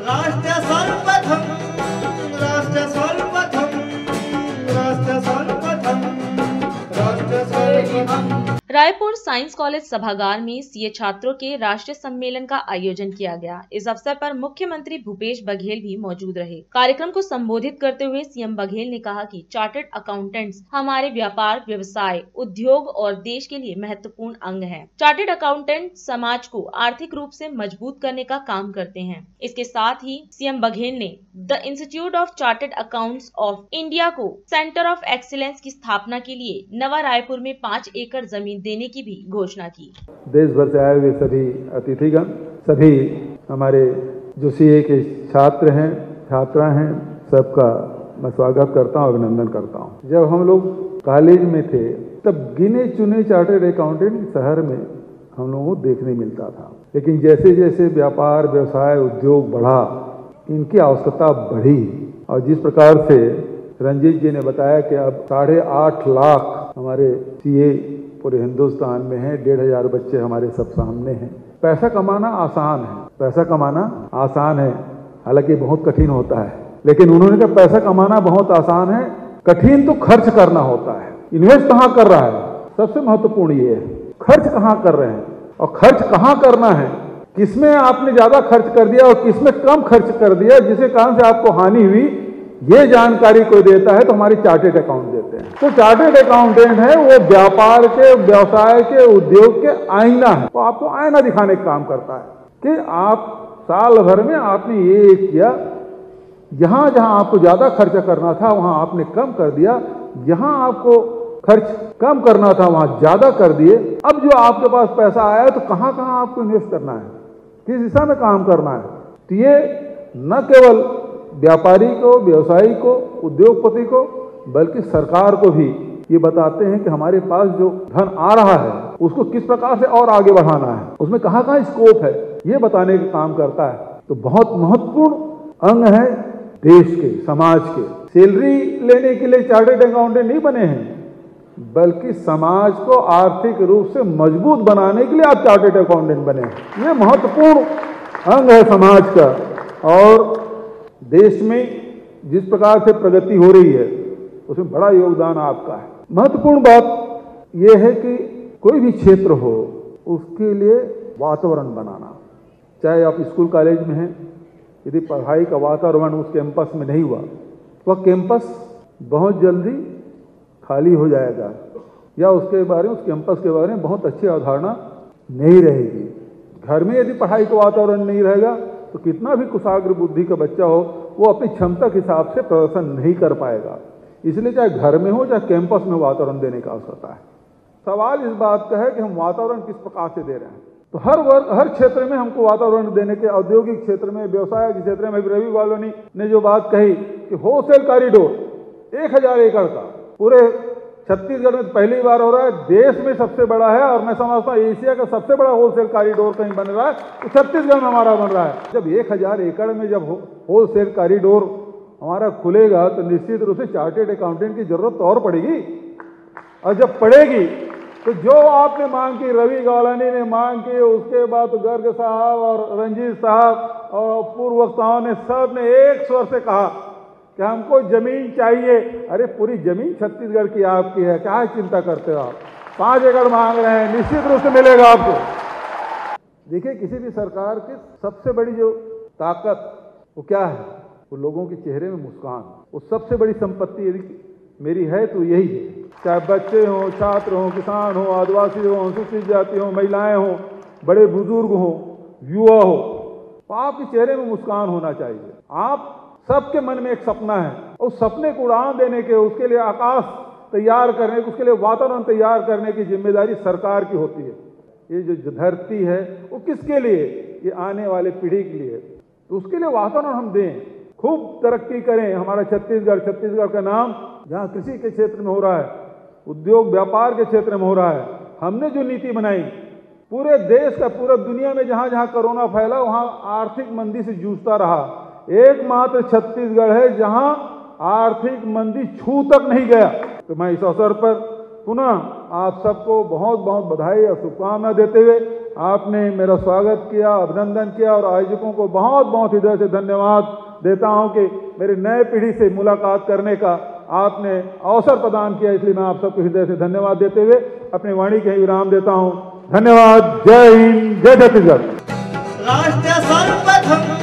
राष्ट्र सर्वप्रथम राष्ट्र सर्वप्रथम राष्ट्र सर्वप्रथम राष्ट्र सर्वप्रथम। रायपुर साइंस कॉलेज सभागार में सीए छात्रों के राष्ट्रीय सम्मेलन का आयोजन किया गया। इस अवसर पर मुख्यमंत्री भूपेश बघेल भी मौजूद रहे। कार्यक्रम को संबोधित करते हुए सीएम बघेल ने कहा कि चार्टर्ड अकाउंटेंट्स हमारे व्यापार, व्यवसाय, उद्योग और देश के लिए महत्वपूर्ण अंग हैं। चार्टर्ड अकाउंटेंट समाज को आर्थिक रूप से मजबूत करने का काम करते हैं। इसके साथ ही सीएम बघेल ने the institute of chartered accounts of India को सेंटर ऑफ एक्सीलेंस की स्थापना के लिए नवा रायपुर में 5 एकड़ जमीन देने की भी घोषणा की। देश भर से आए हुए सभी अतिथिगण, सभी हमारे जो सीए के छात्र हैं, छात्रा हैं, सबका मैं स्वागत करता हूँ, अभिनंदन करता हूँ। जब हम लोग कॉलेज में थे तब गिने चुने चार्टर्ड अकाउंटेंट शहर में हम लोगों को देखने मिलता था, लेकिन जैसे जैसे व्यापार, व्यवसाय, उद्योग बढ़ा, इनकी आवश्यकता बढ़ी और जिस प्रकार से रंजीत जी ने बताया कि अब 8.5 लाख हमारे सीए पूरे हिंदुस्तान में है, 1,500 बच्चे हमारे सब सामने हैं। पैसा कमाना आसान है, पैसा कमाना आसान है, हालांकि बहुत कठिन होता है, लेकिन उन्होंने कहा पैसा कमाना बहुत आसान है, कठिन तो खर्च करना होता है। इन्वेस्ट कहाँ कर रहा है, सबसे महत्वपूर्ण ये है, खर्च कहाँ कर रहे हैं और खर्च कहाँ करना है, किसमें आपने ज्यादा खर्च कर दिया और किसमें कम खर्च कर दिया, जिसके कारण से आपको हानि हुई, ये जानकारी कोई देता है तो हमारे चार्टर्ड अकाउंट देते हैं। तो चार्टर्ड अकाउंटेंट है वो व्यापार के, व्यवसाय के, उद्योग के आईना है। वो आपको आईना दिखाने का काम करता है कि आप साल भर में आपने ये किया, जहां जहां आपको ज्यादा खर्च करना था वहां आपने कम कर दिया, जहां आपको खर्च कम करना था वहां ज्यादा कर दिए। अब जो आपके पास पैसा आया तो कहां कहां आपको इन्वेस्ट करना है, किस दिशा में काम करना है। तो ये न केवल व्यापारी को, व्यवसायी को, उद्योगपति को, बल्कि सरकार को भी ये बताते हैं कि हमारे पास जो धन आ रहा है उसको किस प्रकार से और आगे बढ़ाना है, उसमें कहाँ कहाँ स्कोप है, ये बताने का काम करता है। तो बहुत महत्वपूर्ण अंग है देश के, समाज के। सैलरी लेने के लिए चार्टर्ड अकाउंटेंट नहीं बने हैं, बल्कि समाज को आर्थिक रूप से मजबूत बनाने के लिए आप चार्टर्ड अकाउंटेंट बने हैं। ये महत्वपूर्ण अंग है समाज का। और देश में जिस प्रकार से प्रगति हो रही है उसमें बड़ा योगदान आपका है। महत्वपूर्ण बात यह है कि कोई भी क्षेत्र हो उसके लिए वातावरण बनाना, चाहे आप स्कूल कॉलेज में हैं, यदि पढ़ाई का वातावरण उस कैंपस में नहीं हुआ तो वह कैंपस बहुत जल्दी खाली हो जाएगा या उसके बारे में, उस कैंपस के बारे में बहुत अच्छी अवधारणा नहीं रहेगी। घर में यदि पढ़ाई का वातावरण नहीं रहेगा तो कितना भी कुशाग्र बुद्धि का बच्चा हो वो अपनी क्षमता के हिसाब से प्रदर्शन नहीं कर पाएगा। इसलिए चाहे घर में हो चाहे कैंपस में वातावरण देने का आवश्यकता है। सवाल इस बात का है कि हम वातावरण किस प्रकार से दे रहे हैं। तो हर वर्ग, हर क्षेत्र में हमको वातावरण देने के, औद्योगिक क्षेत्र में, व्यवसाय के क्षेत्र में। रवि कॉलोनी ने जो बात कही कि होलसेल कॉरिडोर 1,000 एकड़ का पूरे छत्तीसगढ़ में पहली बार हो रहा है, देश में सबसे बड़ा है और मैं समझता हूँ एशिया का सबसे बड़ा होलसेल कॉरिडोर कहीं बन रहा है तो छत्तीसगढ़ में हमारा बन रहा है। जब 1,000 एकड़ में जब होलसेल कॉरिडोर हमारा खुलेगा तो निश्चित रूप से चार्टर्ड अकाउंटेंट की जरूरत और पड़ेगी। और जब पड़ेगी तो जो आपने मांग की, रवि गौलानी ने मांग की, उसके बाद तो गर्ग साहब और रंजीत साहब और पूर्व वक्ताओं ने सब ने एक स्वर से कहा कि हमको जमीन चाहिए। अरे पूरी जमीन छत्तीसगढ़ की आपकी है, क्या चिंता करते हो आप। 5 एकड़ मांग रहे हैं, निश्चित रूप से मिलेगा आपको। देखिए, किसी भी सरकार की सबसे बड़ी जो ताकत वो क्या है, वो लोगों के चेहरे में मुस्कान। वो सबसे बड़ी संपत्ति यदि मेरी है तो यही है, चाहे बच्चे हों, छात्र हों, किसान हों, आदिवासी हों, अनुसूचित जाति हों, महिलाएं हों, बड़े बुजुर्ग हों, युवा हो, तो आपके चेहरे में मुस्कान होना चाहिए। आप सबके मन में एक सपना है, उस सपने को उड़ान देने के, उसके लिए आकाश तैयार करने के, उसके लिए वातावरण तैयार करने की जिम्मेदारी सरकार की होती है। ये जो धरती है वो किसके लिए, ये आने वाले पीढ़ी के लिए। तो उसके लिए वातावरण हम दें, खूब तरक्की करें। हमारा छत्तीसगढ़ का नाम जहाँ कृषि के क्षेत्र में हो रहा है, उद्योग व्यापार के क्षेत्र में हो रहा है, हमने जो नीति बनाई पूरे देश का, पूरे दुनिया में जहाँ जहाँ कोरोना फैला वहाँ आर्थिक मंदी से जूझता रहा, एकमात्र छत्तीसगढ़ है जहां आर्थिक मंदी छू तक नहीं गया। तो मैं इस अवसर पर पुनः आप सबको बहुत बहुत बधाई और शुभकामना देते हुए आपने मेरा स्वागत किया, अभिनंदन किया और आयोजकों को बहुत बहुत हृदय से धन्यवाद देता हूं कि मेरी नए पीढ़ी से मुलाकात करने का आपने अवसर प्रदान किया। इसलिए मैं आप सबको हृदय से धन्यवाद देते हुए अपनी वाणी के विराम देता हूं। धन्यवाद। जय हिंद, जय छत्तीसगढ़। राष्ट्र सर्वप्रथम